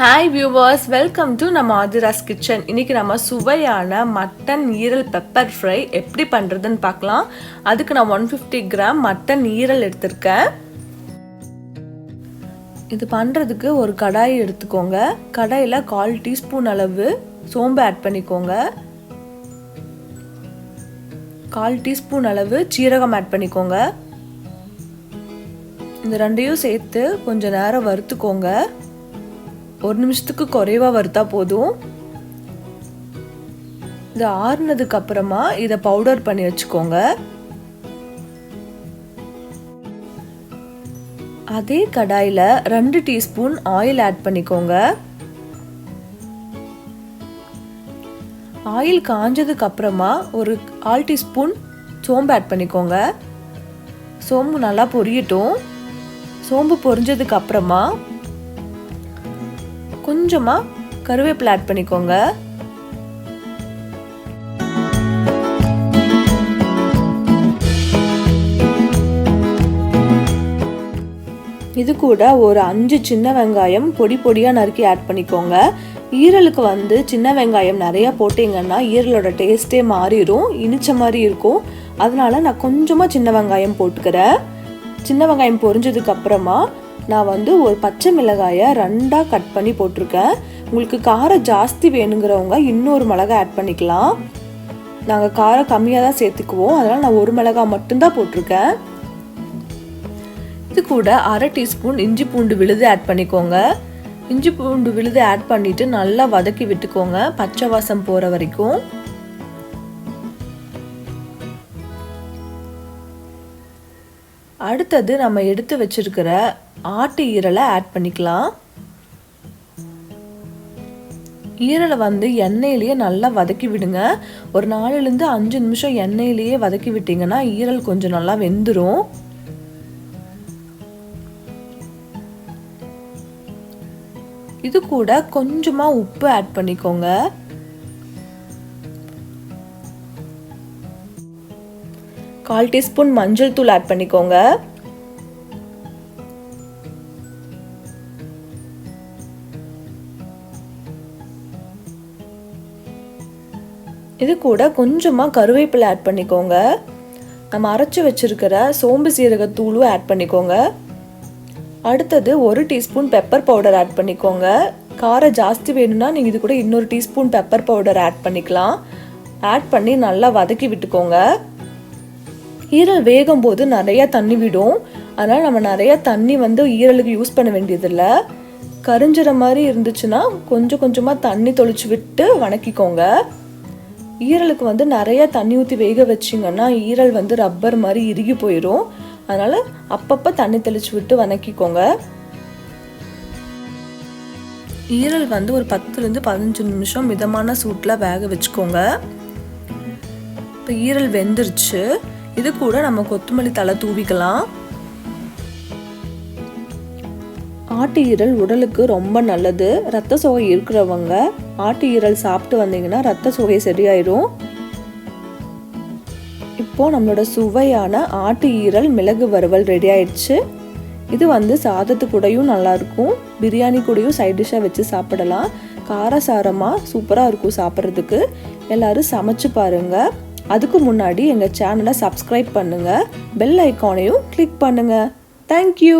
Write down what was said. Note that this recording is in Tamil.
Hi viewers, welcome to நம்ம Aathiras kitchen. இன்னைக்கு நம்ம சுவையான மட்டன் ஈரல் பெப்பர் ஃப்ரை எப்படி பண்றதுன்னு பார்க்கலாம். அதுக்கு நான் 150 கிராம் மட்டன் ஈரல் எடுத்துர்க்கேன். இது பண்றதுக்கு ஒரு கடாய் எடுத்துக்கோங்க. கடாயில 1/4 டீஸ்பூன் அளவு சோம்பு ஆட் பண்ணிக்கோங்க. 1/4 டீஸ்பூன் அளவு சீரகம் ஆட் பண்ணிக்கோங்க. இந்த ரெண்டையும் சேர்த்து கொஞ்ச நேரம் வறுத்துக்கோங்க. 1 நிமிஷத்துக்கு குறைவா வறுத்தா போதும். இது ஆறுனதுக்கு அப்புறமா இத பவுடர் பண்ணி வச்சுக்கோங்க. அதே கடாயில 2 டீஸ்பூன் ஆயில் ஆட் பண்ணிக்கோங்க. ஆயில் காஞ்சதுக்கு அப்புறமா ஒரு 1/4 டீஸ்பூன் சோம்பு ஆட் பண்ணிக்கோங்க. சோம்பு நல்லா பொரியட்டும். சோம்பு பொரிஞ்சதுக்கு அப்புறமா கொஞ்சமா கருவேப்பிலை ஆட் பண்ணிக்கோங்க. இது கூட ஒரு 5 சின்ன வெங்காயம் பொடி பொடியா நறுக்கி ஆட் பண்ணிக்கோங்க. ஈரலுக்கு சின்ன வெங்காயம் நிறைய போட்டீங்கன்னா ஈரலோட டேஸ்டே மாறிடும், இனிச்ச மாதிரி இருக்கும். அதனால நான் கொஞ்சமா சின்ன வெங்காயம் போட்டுக்கிறேன். சின்ன வெங்காயம் பொரிஞ்சதுக்கு அப்புறமா நான் ஒரு பச்சை மிளகாயை 2ஆ கட் பண்ணி போட்டிருக்கேன். உங்களுக்கு காரம் ஜாஸ்தி வேணுங்கிறவங்க இன்னொரு மிளகாய் ஆட் பண்ணிக்கலாம். நாங்கள் காரம் கம்மியாக தான் சேர்த்துக்குவோம், அதனால் நான் ஒரு மிளகாய் மட்டும்தான் போட்டிருக்கேன். இது கூட 1/2 டீஸ்பூன் இஞ்சி பூண்டு விழுது ஆட் பண்ணிக்கோங்க. இஞ்சி பூண்டு விழுது ஆட் பண்ணிட்டு நல்லா வதக்கி விட்டுக்கோங்க, பச்சை வாசம் போகிற வரைக்கும். அடுத்தது நம்ம எடுத்து வச்சிருக்கிற ஆட்டு ஈரலை ஆட் பண்ணிக்கலாம். ஈரலை எண்ணெயிலேயே நல்லா வதக்கி விடுங்க. ஒரு 4லிருந்து 5 நிமிஷம் எண்ணெயிலேயே வதக்கி விட்டீங்கன்னா ஈரல் கொஞ்சம் நல்லா வெந்துடும். இது கூட கொஞ்சமா உப்பு ஆட் பண்ணிக்கோங்க. கால் டீஸ்பூன் மஞ்சள் தூள் ஆட் பண்ணிக்கோங்க. இது கூட கொஞ்சமா கருவேப்பிலை ஆட் பண்ணிக்கோங்க. நம்ம அரைச்சு வச்சிருக்கிற சோம்பு சீரகத்தூளும் ஆட் பண்ணிக்கோங்க. அடுத்தது 1 டீஸ்பூன் பெப்பர் பவுடர் ஆட் பண்ணிக்கோங்க. காரம் ஜாஸ்தி வேணும்னா நீங்க இது கூட இன்னொரு டீஸ்பூன் பெப்பர் பவுடர் ஆட் பண்ணிக்கலாம். ஆட் பண்ணி நல்லா வதக்கி விட்டுக்கோங்க. ஈரல் வேகும் போது நிறைய தண்ணி விடும், அதனால் நம்ம நிறைய தண்ணி ஈரலுக்கு யூஸ் பண்ண வேண்டியதில்லை. கரிஞ்சிற மாதிரி இருந்துச்சுன்னா கொஞ்சம் கொஞ்சமாக தண்ணி தொளிச்சு விட்டு வணக்கிக்கோங்க. ஈரலுக்கு நிறைய தண்ணி ஊற்றி வேக வச்சிங்கன்னா ஈரல் ரப்பர் மாதிரி இறுகி போயிடும், அதனால் அப்பப்போ தண்ணி தெளிச்சு விட்டு வணக்கிக்கோங்க. ஈரல் ஒரு 10லிருந்து 15 நிமிஷம் மிதமான சூட்டில் வேக வச்சுக்கோங்க. இப்போ ஈரல் வெந்துருச்சு. இது கூட நம்ம கொத்தமல்லி தழை தூவிக்கலாம். ஆட்டு ஈரல் உடலுக்கு ரொம்ப நல்லது. ரத்த சோகை இருக்கிறவங்க ஆட்டு ஈரல் சாப்பிட்டு வந்தீங்கன்னா ரத்த சோகை சரியாயிடும். இப்போ நம்மளோட சுவையான ஆட்டு ஈரல் மிளகு வறுவல் ரெடி ஆயிடுச்சு. இது சாதத்து கூடயும் நல்லா இருக்கும், பிரியாணி கூடயும் சைட் டிஷ்ஷாக வச்சு சாப்பிடலாம். காரசாரமாக சூப்பராக இருக்கும் சாப்பிட்றதுக்கு. எல்லாரும் சமைச்சு பாருங்க. அதுக்கு முன்னாடி எங்கள் சேனலை சப்ஸ்கிரைப் பண்ணுங்க, பெல் ஐக்கானையும் கிளிக் பண்ணுங்க. தேங்க்யூ.